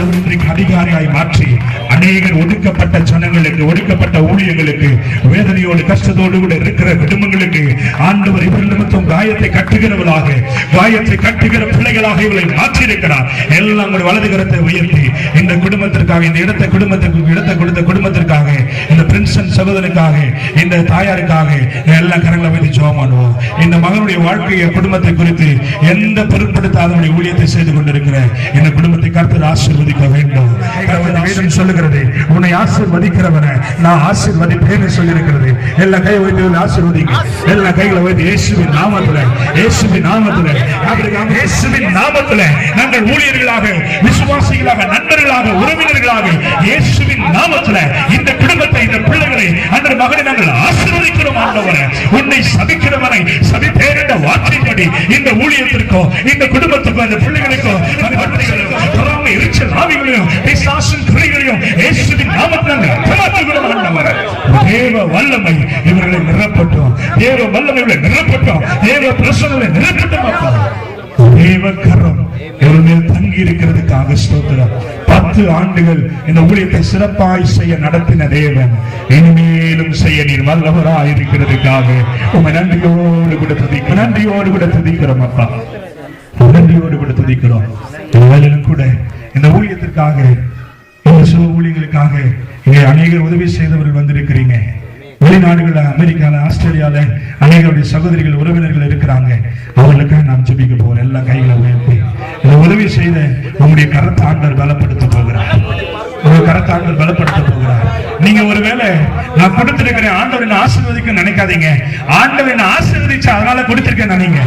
ஆண்டவர் இன்றைக்கு அதிகாரியாய் மாற்றி அநேகர் ஒடுக்கப்பட்ட ஜனங்களுக்கு, ஒடுக்கப்பட்ட ஊழியர்களுக்கு, வேதனையோடு கஷ்டத்தோடு கூட இருக்கிற குடும்பங்களுக்கு ஆண்டவர் இவர்கள் நிமித்தம் காயத்தை கட்டுகிறவர்களாக, காயத்தை கட்டுகிற பிள்ளைகளாக இவர்களை மாற்றி இருக்கிறார். எல்லாம் உங்களுடைய வலது கரத்தை உயர்த்தி இந்த குடும்பத்திற்காக, இந்த இடத்தை கொடுத்த குடும்பத்திற்காக, இந்த பிரின்சன் சகோதரனுக்காக, இந்த தாயாருக்காக எல்லாம் கரங்களை வைத்து ஜெபம் பண்ணுவோம். இந்த மகனுடைய வாழ்க்கையை, குடும்பத்தை குறித்து எந்த பொருட்படுத்தாத ஊழியத்தை செய்து கொண்டிருக்கிற இந்த குடும்பத்தை கர்த்தர் ஆசீர்வதிக்க வேண்டும். வேதம் சொல்லுகிறது, உன்னை ஆசீர்வதிக்கிறவனை நான் ஆசீர்வதிப்பேன் சொல்லியிருக்கிறது. எல்லா கை வைத்து ஆசீர்வதிங்க. எல்லா கைகளை வைத்து இயேசுவின் நாமத்துல, இயேசுவின் நாமத்துல, இயேசுவின் நாமத்துல நாங்கள் ஊழியர்களாக, விசுவாசிகளாக, நண்பர்களாக, உறவினர்களாக இயேசுவின் நாமத்துல இந்த குடும்பத்தை, இந்த பிள்ளைகளை, அந்த மகனை நாங்கள் ஆசீர்வதிக்கிறோம். ஆண்டவரே, உன்னை சபிக்கிறவனை சபிப்பேன் என்ற வார்த்தைப்படி இந்த ஊழியத்திற்கோ, இந்த குடும்பத்துக்கோ, இந்த பிள்ளைகளுக்கோ, எரிச்சல் ஆவிகளையும் பிசாசின் கிரியைகளையும் இயேசுவின் நாமத்தில் அகற்றுகிறோம். ஆண்டவரே, தேவ வல்லமை இவர்களை நிரப்பட்டும், தேவ வல்லமை இவர்களை நிரப்பட்டும், தேவ பிரசன்னங்களை நிரப்பட்டும். தேவ கரம் இவர்கள் மேல் தங்கி இருக்கிறதுக்காக ஸ்தோத்திரம். 10 ஆண்டுகள் இந்த ஊழியத்தை சிறப்பாய் செய்ய நடத்தின தேவன் இனிமேலும் செய்ய நீர் வல்லவராய் இருக்கிறதுக்காக உம்மை நன்றியோடு கூட துதிக்கிறோம். நன்றியோடு கூட துதிக்கிறோம் அப்பா, நன்றியோடு கூட துதிக்கிறோம். கூட இந்த ஊழியத்திற்காக, இந்த சில ஊழியர்களுக்காக இங்கே அநேகர் உதவி செய்தவர்கள் வந்திருக்கிறீங்க. வெளிநாடுகள்ல, அமெரிக்கால, ஆஸ்திரேலியால அநேகருடைய சகோதரிகள், உறவினர்கள் இருக்கிறாங்க. அவர்களுக்காக நாம் ஜெபிக்க போறோம். எல்லா கைகளை உயர்த்தி இந்த உதவி செய்த உங்களுடைய கரத்தை ஆண்டவர் பலப்படுத்த போகிறார். உங்க கரத்தை ஆண்டவர் பலப்படுத்த போகிறார். நீங்க ஒருவேளை நான் கொடுத்திருக்கிறேன், ஆண்டவரை ஆசீர்வதிக்க நினைக்காதீங்க. ஆண்டவரை ஆசீர்வதிச்சு அதனால கொடுத்திருக்கேன் நினைங்க.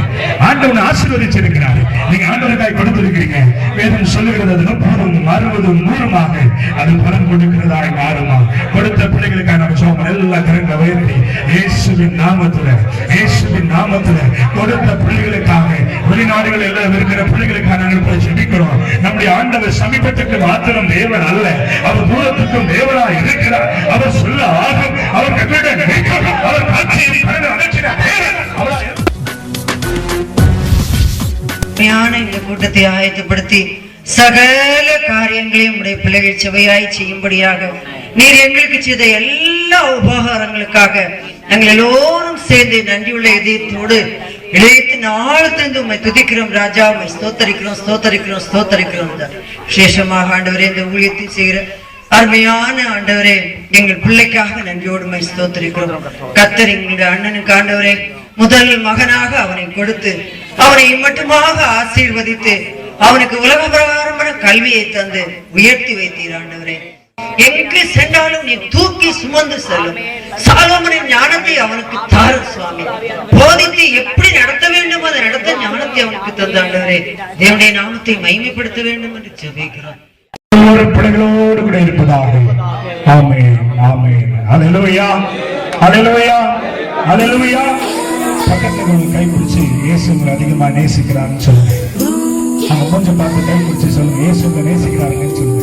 ஆண்டவனை ஆசீர்வதிச்சிருக்கிறார். நீங்க ஆண்டவருக்காய் கொடுத்திருக்கிறீங்க. வேதம் சொல்லுகிறது, 30, 60, 100மாக அது பலன் கொடுக்கிறதாய் மாறுமா. கொடுத்த பிள்ளைகளுக்காக நம்ம சொல்லுவோம். எல்லா கரங்களை உயர்த்தி இயேசுவின் நாமத்துல, இயேசுவின் நாமத்துல கொடுத்த பிள்ளைகளுக்காக, வெளிநாடுகள் எல்லாம் இருக்கிற பிள்ளைகளுக்காக நாங்கள் ஜெபிக்கிறோம். நம்முடைய ஆண்டவர் சமீபத்துக்கு மாத்திரம் தேவன் அல்ல, அவர் தூரத்துக்கும் தேவனாய் இருக்கிறார். அவர் சொல்ல ஆகும், அவர் கட்டளை நினைக்கும், அவர் காட்சியை இந்த கூட்டத்தை ஆயத்தப்படுத்தி சகல காரியங்களையும் உடைய பிள்ளைகள் செவையாய் செய்யும்படியாக நீர் எங்களுக்கு செய்த எல்லா உபகாரங்களுக்காக நாங்கள் எல்லோரும் சேர்ந்து நன்றியுள்ள இதயத்தோடு இளையத்து நாளத்திலிருந்து உண்மை துதிக்கிறோம். ராஜா, உண்மை ஸ்தோத்தரிக்கிறோம், ஸ்தோத்தரிக்கிறோம், ஸ்தோத்தரிக்கிறோம். விசேஷமாக ஆண்டவரே, இந்த ஊழியத்தை செய்கிற அருமையான ஆண்டவரே, எங்கள் பிள்ளைக்காக நன்றியோடுமை ஸ்தோத்தரிக்கிறோம். கர்த்தர் எங்களுடைய அண்ணனுக்கு ஆண்டவரே முதல் மகனாக அவனை கொடுத்து அவனை மட்டுமாக ஆசீர்வதித்து அவனுக்கு உலக பிரகாரமான கல்வியை தந்து உயர்த்தி வைத்தீர் ஆண்டவரே. எங்கு சென்றாலும் நீ தூக்கி சுமந்து செல்லும் சாலோமனின் ஞானத்தை அவனுக்கு தாரும் சுவாமி. போதித்து எப்படி நடத்த வேண்டும் அதை நடத்த ஞானத்தை அவனுக்கு தந்தாண்டவரே. தேவனுடைய நாமத்தை மகிமைப்படுத்த வேண்டும் என்று ஜெபிக்கிறோம். பிள்ளைகளோடு கூட இருப்பதாக. ஆமென், ஆமென். அல்லேலூயா, அல்லேலூயா, அல்லேலூயா. பக்கத்துல கைப்பிடிச்சு இயேசு உங்களை அதிகமா நேசிக்கிறான்னு சொல்லுங்க. அவங்க கொஞ்சம் பார்த்து கைப்பிடிச்சு சொல்லுங்க, இயேசு உங்களை நேசிக்கிறாருன்னு சொல்லுங்க.